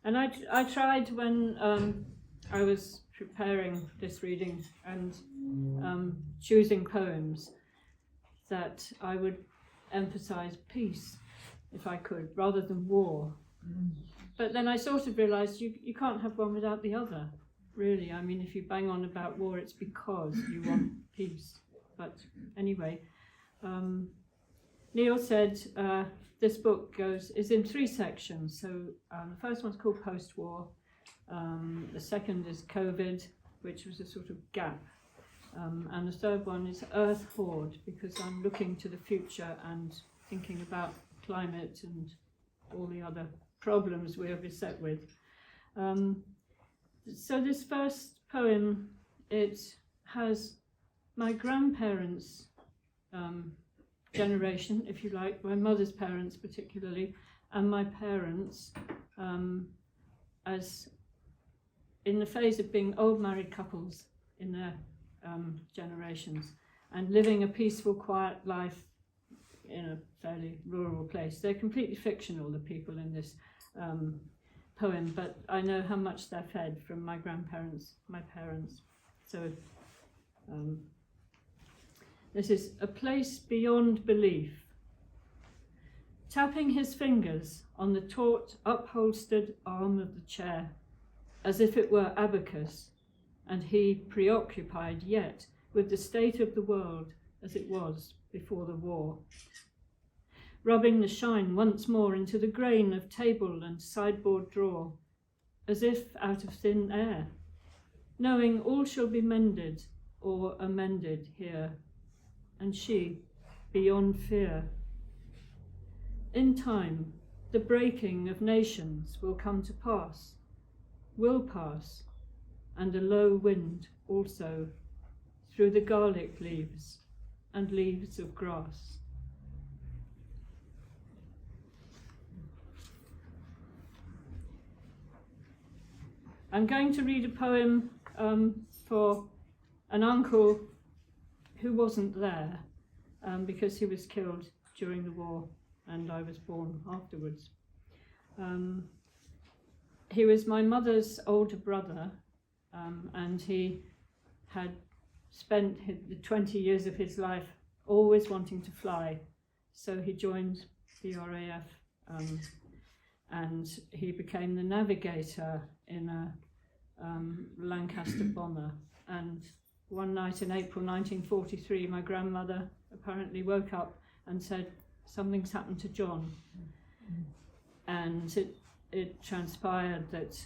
And I tried when I was preparing this reading and choosing poems that I would emphasize peace, if I could, rather than war. But then I sort of realized you can't have one without the other, really. I mean, if you bang on about war, it's because you want peace. But anyway, Neil said this book is in 3 sections. So the first one's called Post-War. The second is COVID, which was a sort of gap. And the third one is Earth Horde, because I'm looking to the future and thinking about climate and all the other problems we are beset with. So this first poem, it has my grandparents' generation, if you like, my mother's parents particularly, and my parents, as in the phase of being old married couples in their generations and living a peaceful, quiet life in a fairly rural place. They're completely fictional, the people in this poem, but I know how much they're fed from my grandparents, my parents. So this is A Place Beyond Belief. Tapping his fingers on the taut, upholstered arm of the chair, as if it were abacus, and he preoccupied yet with the state of the world as it was before the war. Rubbing the shine once more into the grain of table and sideboard drawer, as if out of thin air, knowing all shall be mended or amended here, and she beyond fear. In time, the breaking of nations will come to pass, will pass, and a low wind also, through the garlic leaves and leaves of grass. I'm going to read a poem for an uncle who wasn't there because he was killed during the war and I was born afterwards. He was my mother's older brother, and he had spent the 20 years of his life always wanting to fly. So he joined the RAF and he became the navigator in a Lancaster bomber. And one night in April 1943, my grandmother apparently woke up and said, "Something's happened to John." And it transpired that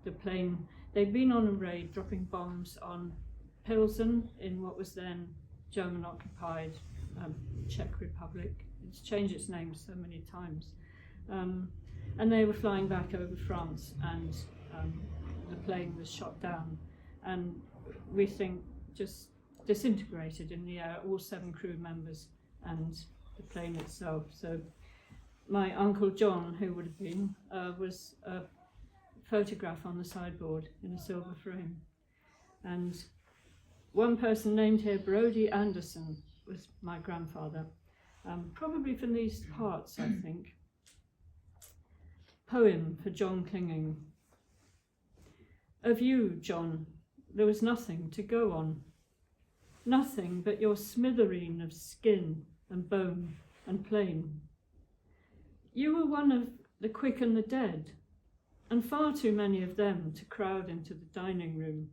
the plane, they'd been on a raid dropping bombs on Pilsen in what was then German-occupied Czech Republic. It's changed its name so many times. And they were flying back over France, and the plane was shot down. And we think just disintegrated in the air, all 7 crew members and the plane itself. So my Uncle John, who would have been, was a photograph on the sideboard in a silver frame. And one person named here, Brodie Anderson, was my grandfather, probably from these parts, I think. Poem for John Clinging. Of you, John, there was nothing to go on, nothing but your smithereen of skin and bone and plain. You were one of the quick and the dead, and far too many of them to crowd into the dining room.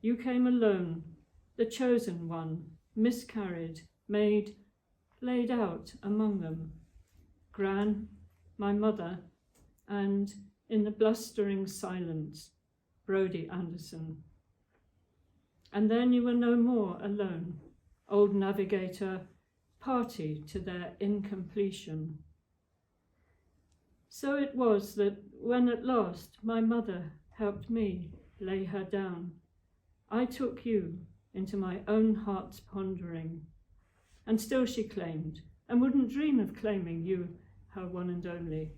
You came alone, the chosen one, miscarried, made, laid out among them. Gran, my mother, and in the blustering silence, Brodie Anderson. And then you were no more alone, old navigator, party to their incompletion. So it was that when at last my mother helped me lay her down, I took you into my own heart's pondering. And still she claimed, and wouldn't dream of claiming you, her one and only.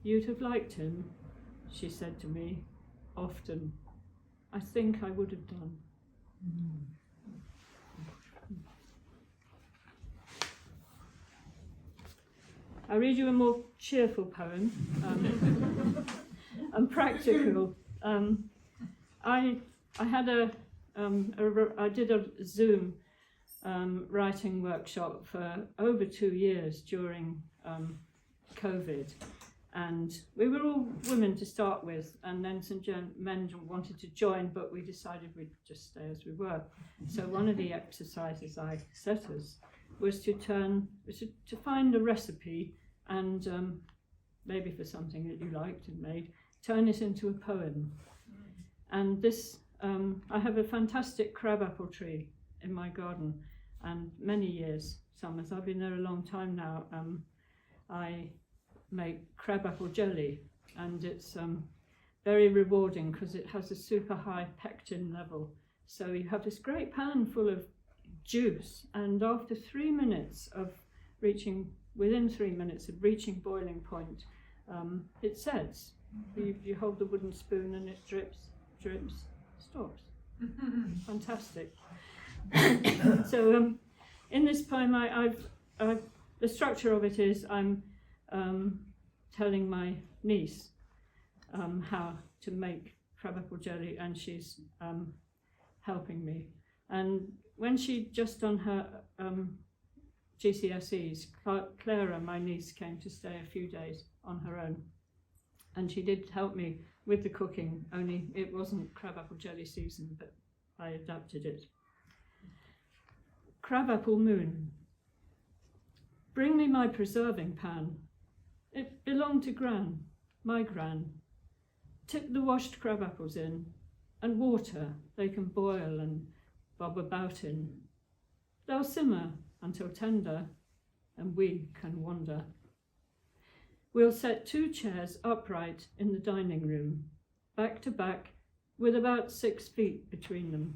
You'd have liked him, she said to me, often. I think I would have done. I'll read you a more cheerful poem and practical. I did a Zoom writing workshop for over 2 years during COVID, and we were all women to start with, and then some men wanted to join, but we decided we'd just stay as we were. So one of the exercises I set us was to find a recipe and maybe for something that you liked and made, turn it into a poem. And this, I have a fantastic crabapple tree in my garden, and many years, summers, I've been there a long time now, I make crabapple jelly, and it's very rewarding because it has a super high pectin level. So you have this great pan full of juice, and after 3 minutes of within 3 minutes of reaching boiling point, it sets. You hold the wooden spoon and it drips, stops. Fantastic. So in this poem, the structure of it is I'm telling my niece how to make crabapple jelly, and she's helping me. And when she'd just done her GCSEs, Clara, my niece, came to stay a few days on her own, and she did help me with the cooking, only it wasn't crabapple jelly season, but I adapted it. Crabapple moon. Bring me my preserving pan. It belonged to Gran, my Gran. Tip the washed crabapples in, and water they can boil and bob about in. They'll simmer until tender, and we can wander. We'll set 2 chairs upright in the dining room, back to back, with about 6 feet between them,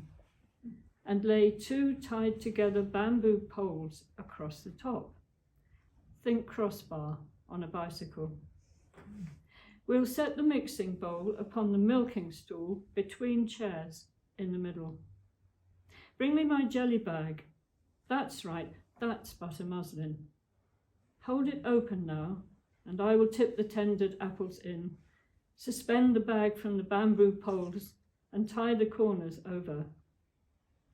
and lay 2 tied together bamboo poles across the top. Think crossbar on a bicycle. We'll set the mixing bowl upon the milking stool between chairs in the middle. Bring me my jelly bag. That's right, that's butter muslin. Hold it open now, and I will tip the tendered apples in, suspend the bag from the bamboo poles, and tie the corners over.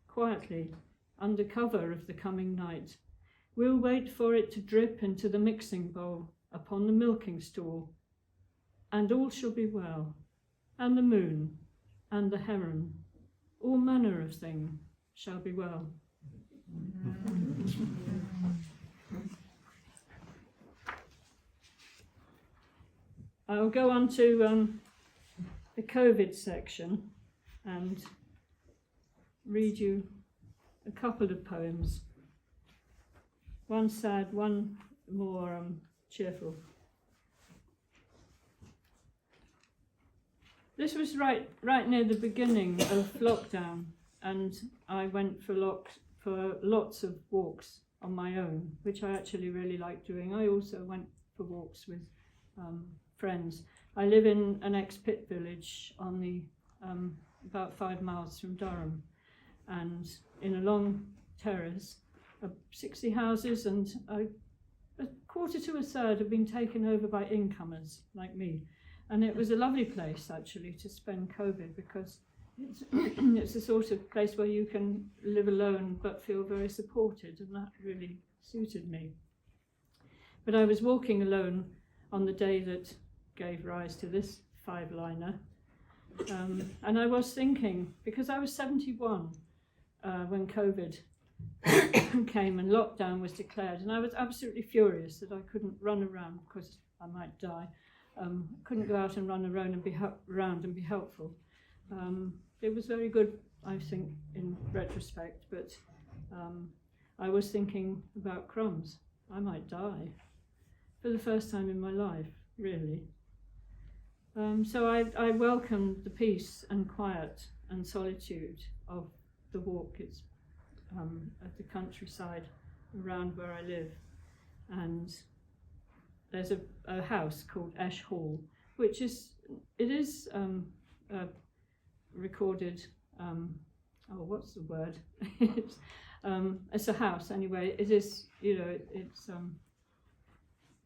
Quietly, under cover of the coming night, we'll wait for it to drip into the mixing bowl upon the milking stool, and all shall be well, and the moon, and the heron, all manner of things shall be well. I'll go on to the COVID section and read you a couple of poems. One sad, one more cheerful. This was right near the beginning of lockdown, and I went for lots of walks on my own, which I actually really like doing. I also went for walks with friends. I live in an ex-pit village on the about 5 miles from Durham, and in a long terrace of 60 houses, and a quarter to a third have been taken over by incomers like me. And it was a lovely place actually to spend COVID, because it's the sort of place where you can live alone but feel very supported, and that really suited me. But I was walking alone on the day that gave rise to this 5-liner, and I was thinking, because I was 71 when COVID came and lockdown was declared, and I was absolutely furious that I couldn't run around because I might die. Couldn't go out and run around and be helpful. It was very good, I think, in retrospect, but I was thinking about crumbs. I might die for the first time in my life, really. So I welcomed the peace and quiet and solitude of the walk. It's at the countryside around where I live, and there's a house called Ash Hall, which is recorded. What's the word? It's a house anyway. It is, it's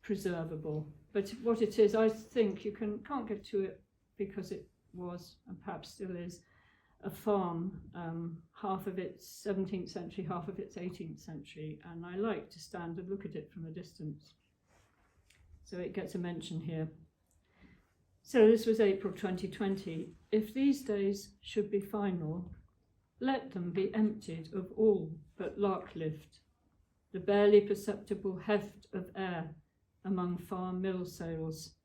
preservable. But what it is, I think you can't get to it because it was, and perhaps still is, a farm, half of it's 17th century, half of it's 18th century, and I like to stand and look at it from a distance. So it gets a mention here. So this was April 2020. If these days should be final, let them be emptied of all but lark-lift, the barely perceptible heft of air among farm mill sails,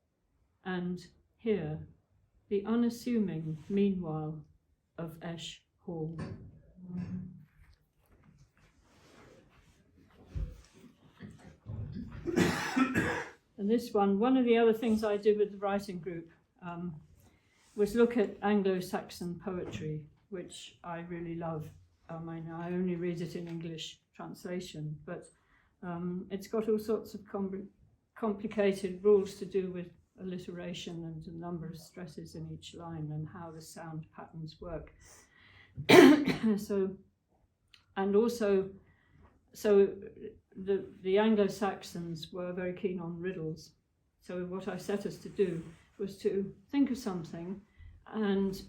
and here, the unassuming meanwhile of Esh Hall. And this one of the other things I did with the writing group was look at Anglo-Saxon poetry, which I really love. I only read it in English translation, but it's got all sorts of complicated rules to do with alliteration and a number of stresses in each line and how the sound patterns work. So the Anglo-Saxons were very keen on riddles. So what I set us to do was to think of something and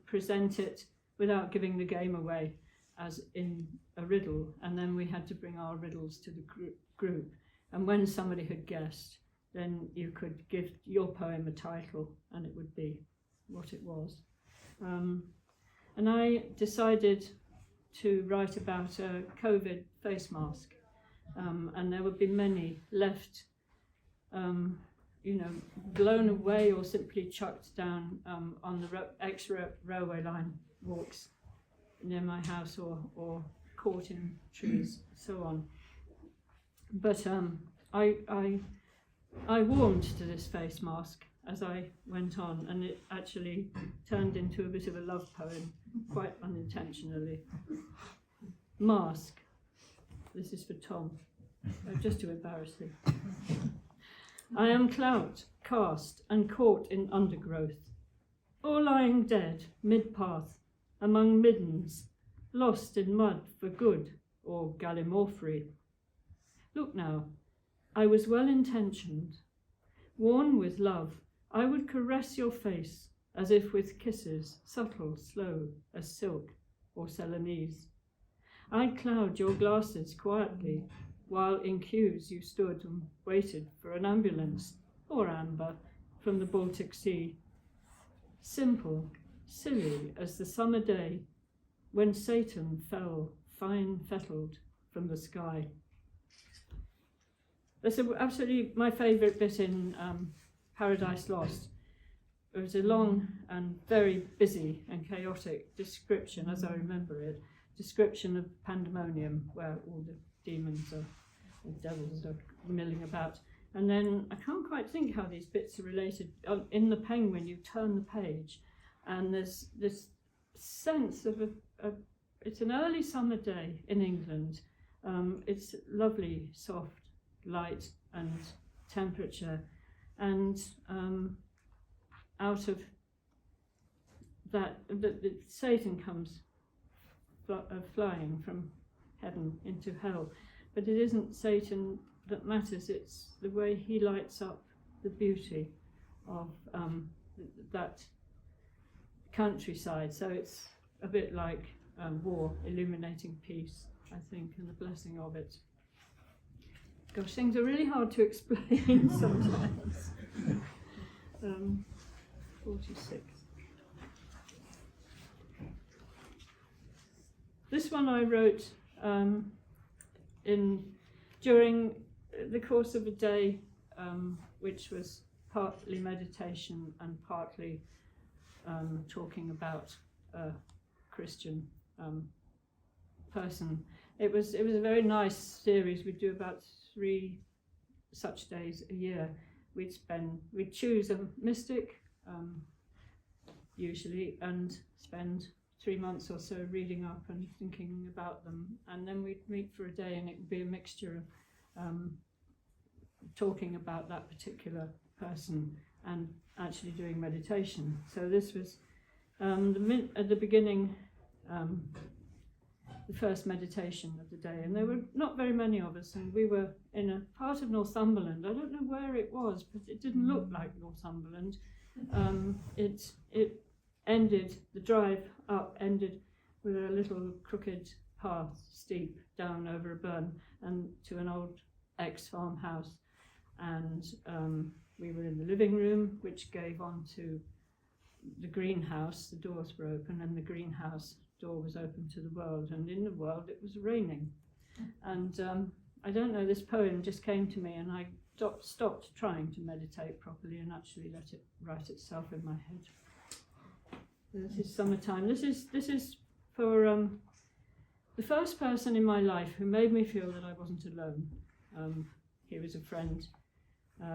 present it without giving the game away as in a riddle. And then we had to bring our riddles to the group. And when somebody had guessed, then you could give your poem a title and it would be what it was. And I decided to write about a COVID face mask, and there would be many left, blown away or simply chucked down on the extra railway line walks near my house or caught in trees, so on. But I warmed to this face mask as I went on, and it actually turned into a bit of a love poem, quite unintentionally. Mask. This is for Tom, just to embarrass him. I am clout, cast, and caught in undergrowth, or lying dead mid-path, among middens, lost in mud for good, or gallimorphery. Look now, I was well-intentioned. Worn with love, I would caress your face, as if with kisses, subtle, slow, as silk or Celanese. I'd cloud your glasses quietly, while in queues you stood and waited for an ambulance, or amber, from the Baltic Sea. Simple, silly as the summer day, when Satan fell, fine-fettled, from the sky. That's absolutely my favourite bit in Paradise Lost. It was a long and very busy and chaotic description, as I remember it, description of pandemonium, where all the demons or devils are milling about. And then I can't quite think how these bits are related. In The Penguin, you turn the page, and there's this sense of it's an early summer day in England. It's lovely, soft light and temperature, and out of that, Satan comes flying from heaven into hell. But it isn't Satan that matters, it's the way he lights up the beauty of that countryside. So it's a bit like war illuminating peace, I think, and the blessing of it. Gosh, things are really hard to explain sometimes. 46. This one I wrote during the course of a day, which was partly meditation and partly talking about a Christian person. It was a very nice series. We'd do about 3 such days a year. We'd choose a mystic, usually, and spend 3 months or so reading up and thinking about them, and then we'd meet for a day, and it would be a mixture of talking about that particular person and actually doing meditation. So this was at the beginning. the first meditation of the day, and there were not very many of us, and we were in a part of Northumberland. I don't know where it was, but it didn't look like Northumberland. It ended, the drive up ended with a little crooked path, steep down over a burn and to an old ex-farmhouse, and we were in the living room, which gave on to the greenhouse. The doors were open, and the greenhouse door was open to the world, and in the world it was raining. And I don't know, this poem just came to me, and I stopped trying to meditate properly and actually let it write itself in my head. This is summertime. This is for the first person in my life who made me feel that I wasn't alone. He was a friend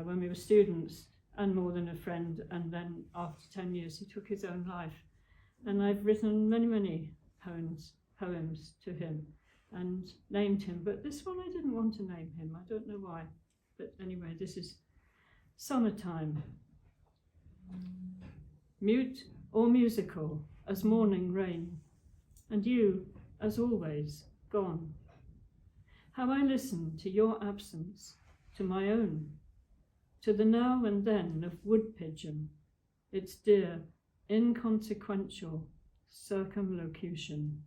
when we were students, and more than a friend, and then after 10 years he took his own life. And I've written many poems to him and named him, but this one I didn't want to name him. I don't know why, but anyway, this is Summertime. Mute or musical as morning rain, and you, as always, gone. How I listen to your absence, to my own, to the now and then of wood pigeon, its dear, inconsequential circumlocution.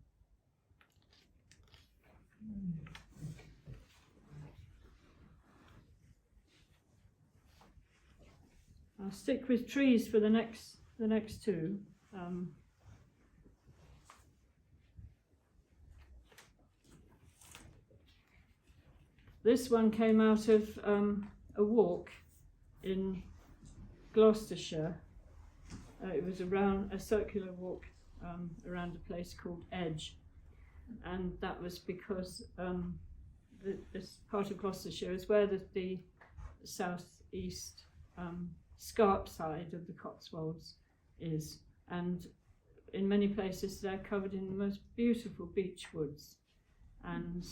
I'll stick with trees for the next two. This one came out of a walk in Gloucestershire. It was around a circular walk around a place called Edge, and that was because this part of Gloucestershire is where the southeast scarp side of the Cotswolds is, and in many places they're covered in the most beautiful beech woods, and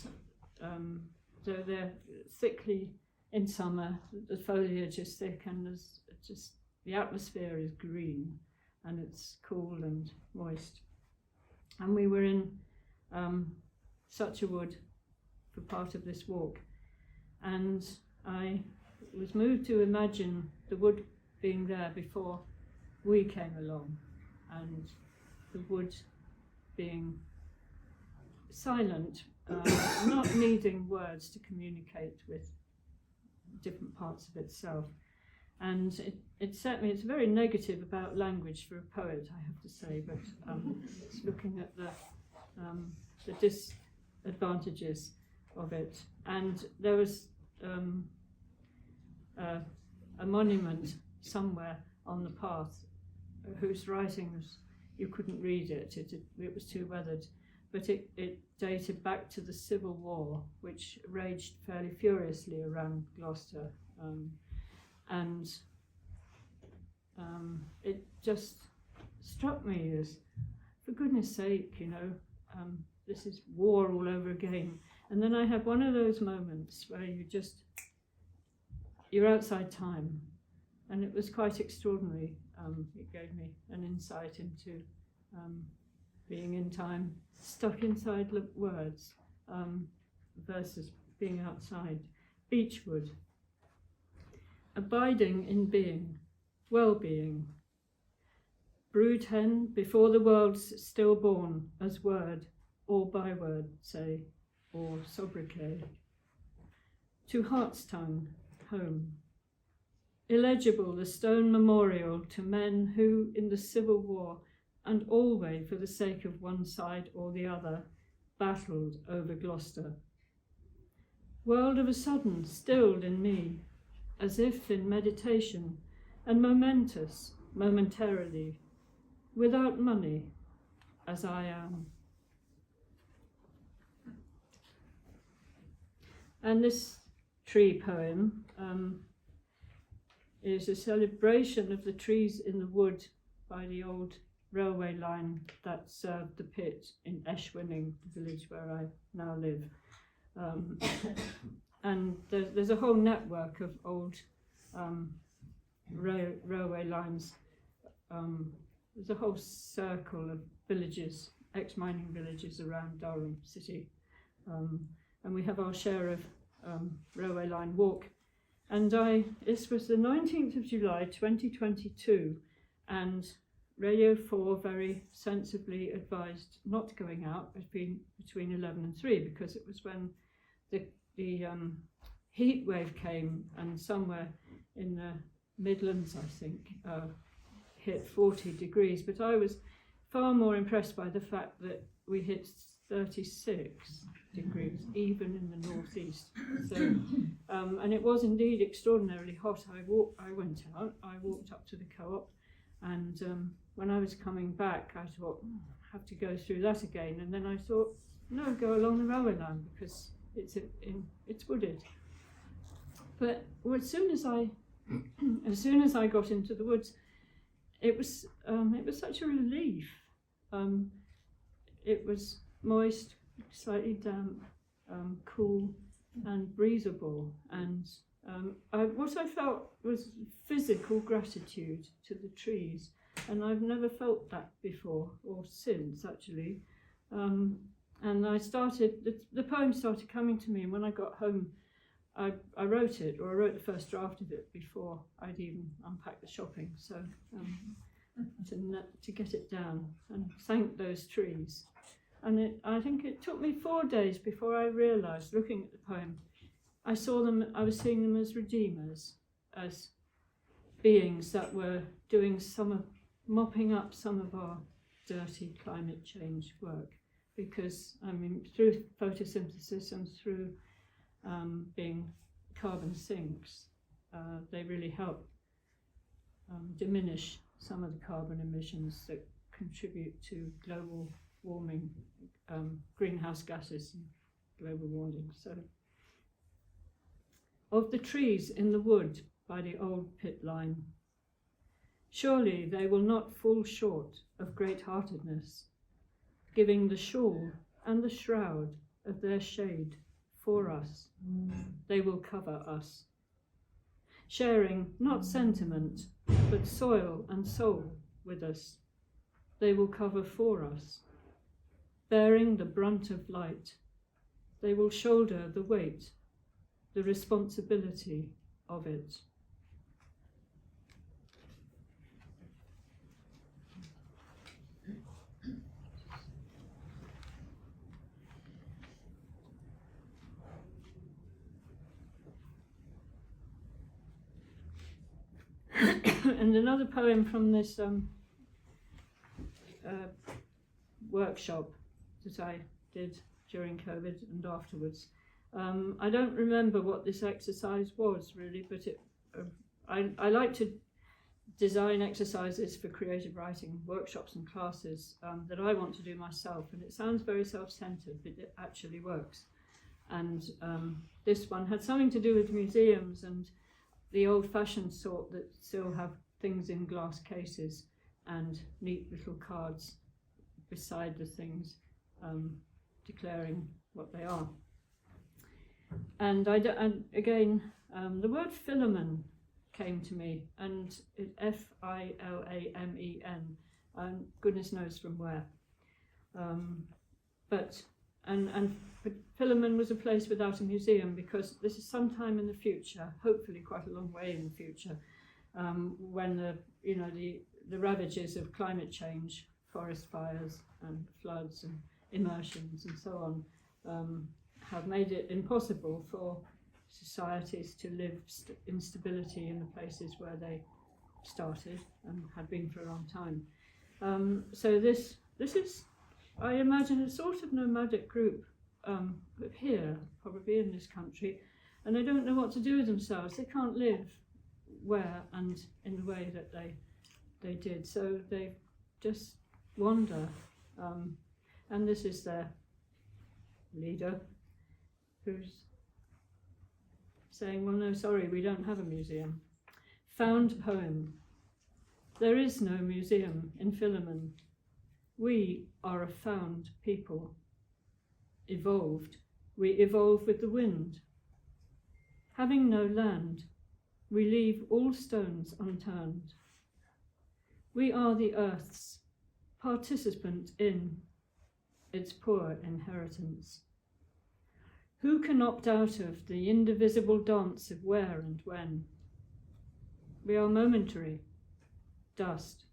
so they're thickly in summer. The foliage is thick, and there's just the atmosphere is green, and it's cool and moist. And we were in such a wood for part of this walk, and I was moved to imagine the wood being there before we came along, and the wood being silent, not needing words to communicate with different parts of itself. And it set me, it's very negative about language for a poet, I have to say, but it's looking at the disadvantages of it. And there was a monument somewhere on the path whose writing was, you couldn't read it, it was too weathered, but it dated back to the Civil War, which raged fairly furiously around Gloucester. And it just struck me as, for goodness sake, this is war all over again. And then I had one of those moments where you're outside time, and it was quite extraordinary. It gave me an insight into being in time, stuck inside words, versus being outside. Beechwood. Abiding in being, well-being. Brood hen before the world's stillborn, as word or byword, say, or sobriquet. To heart's tongue, home. Illegible the stone memorial to men who, in the Civil War, and always for the sake of one side or the other, battled over Gloucester. World of a sudden stilled in me, as if in meditation, and momentous, momentarily, without money, as I am. And this tree poem is a celebration of the trees in the wood by the old railway line that served the pit in Eschwinning, the village where I now live. And there's a whole network of old railway lines. There's a whole circle of villages ex-mining villages around Durham City. And we have our share of railway line walk. And this was the 19th of July 2022, and Radio 4 very sensibly advised not going out between 11 and 3, because it was when the heat wave came, and somewhere in the Midlands, I think, hit 40 degrees. But I was far more impressed by the fact that we hit 36 degrees, even in the northeast. So, and it was indeed extraordinarily hot. I went out, I walked up to the co-op, and when I was coming back, I thought, I have to go through that again. And then I thought, no, go along the railway line, because it's wooded. But as soon as I got into the woods, it was such a relief. It was moist, slightly damp, cool, and breathable. And what I felt was physical gratitude to the trees, and I've never felt that before or since, actually. And I started, the poem started coming to me, and when I got home, I wrote it, or I wrote the first draft of it before I'd even unpacked the shopping, so to get it down and thank those trees. And I think it took me 4 days before I realised, looking at the poem, I was seeing them as redeemers, as beings that were doing mopping up some of our dirty climate change work. Because, I mean, through photosynthesis and through being carbon sinks, they really help diminish some of the carbon emissions that contribute to global warming, greenhouse gases and global warming. So, of the trees in the wood by the old pit line, surely they will not fall short of great-heartedness, giving the shawl and the shroud of their shade for us. They will cover us, sharing not sentiment, but soil and soul with us. They will cover for us, bearing the brunt of light. They will shoulder the weight, the responsibility of it. And another poem from this workshop that I did during COVID and afterwards. I don't remember what this exercise was really, but I like to design exercises for creative writing workshops and classes that I want to do myself, and it sounds very self-centered, but it actually works. And this one had something to do with museums and the old-fashioned sort that still have things in glass cases and neat little cards beside the things declaring what they are. And again, the word Philemon came to me, and it's F-I-L-A-M-E-N, and goodness knows from where. But Philemon was a place without a museum, because this is sometime in the future, hopefully quite a long way in the future, when the ravages of climate change, forest fires and floods and immersions and so on, have made it impossible for societies to live in stability in the places where they started and had been for a long time. So this is, I imagine, a sort of nomadic group here, probably in this country, and they don't know what to do with themselves. They can't live where and in the way that they did, so they just wander. And this is their leader, who's saying, well, no, sorry, we don't have a museum. Found poem. There is no museum in Philemon. We are a found people. Evolved. We evolve with the wind. Having no land, we leave all stones unturned. We are the earth's participant in its poor inheritance. Who can opt out of the indivisible dance of where and when? We are momentary, dust.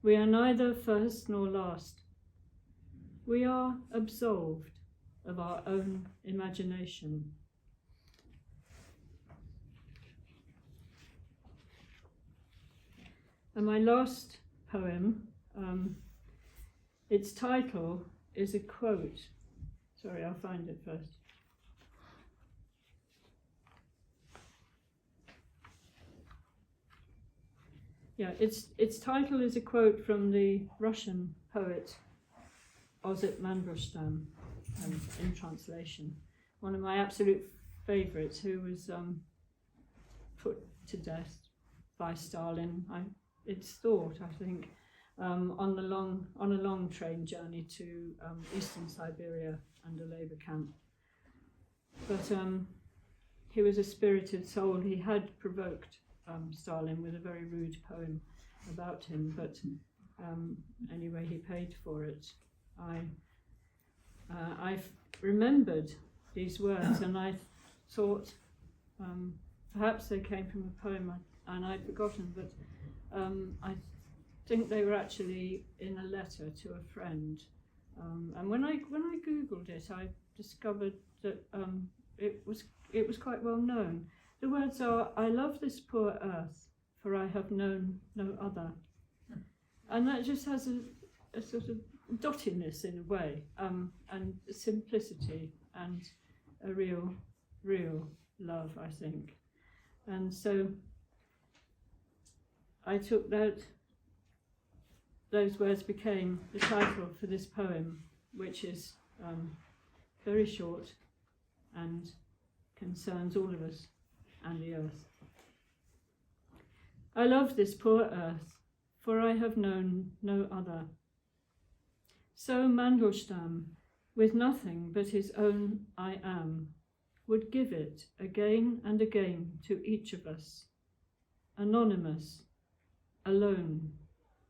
We are neither first nor last. We are absolved of our own imagination. And my last poem, its title is a quote. Sorry, I'll find it first. Yeah, its title is a quote from the Russian poet Osip Mandelstam, in translation. One of my absolute favourites, who was put to death by Stalin. It's thought, I think, on a long train journey to eastern Siberia and a labour camp. But he was a spirited soul. He had provoked Stalin with a very rude poem about him, but anyway, he paid for it. I've remembered these words, and I thought perhaps they came from a poem and I'd forgotten, but I think they were actually in a letter to a friend. And when I googled it, I discovered that it was quite well known. The words are, "I love this poor earth, for I have known no other." And that just has a sort of dottiness in a way, and simplicity, and a real love, I think. And so I took those words became the title for this poem, which is very short and concerns all of us and the earth. I love this poor earth, for I have known no other. So Mandelstam, with nothing but his own I am, would give it again and again to each of us, anonymous, alone,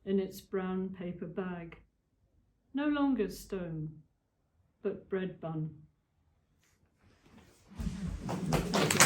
in its brown paper bag, no longer stone, but bread bun. Thank you.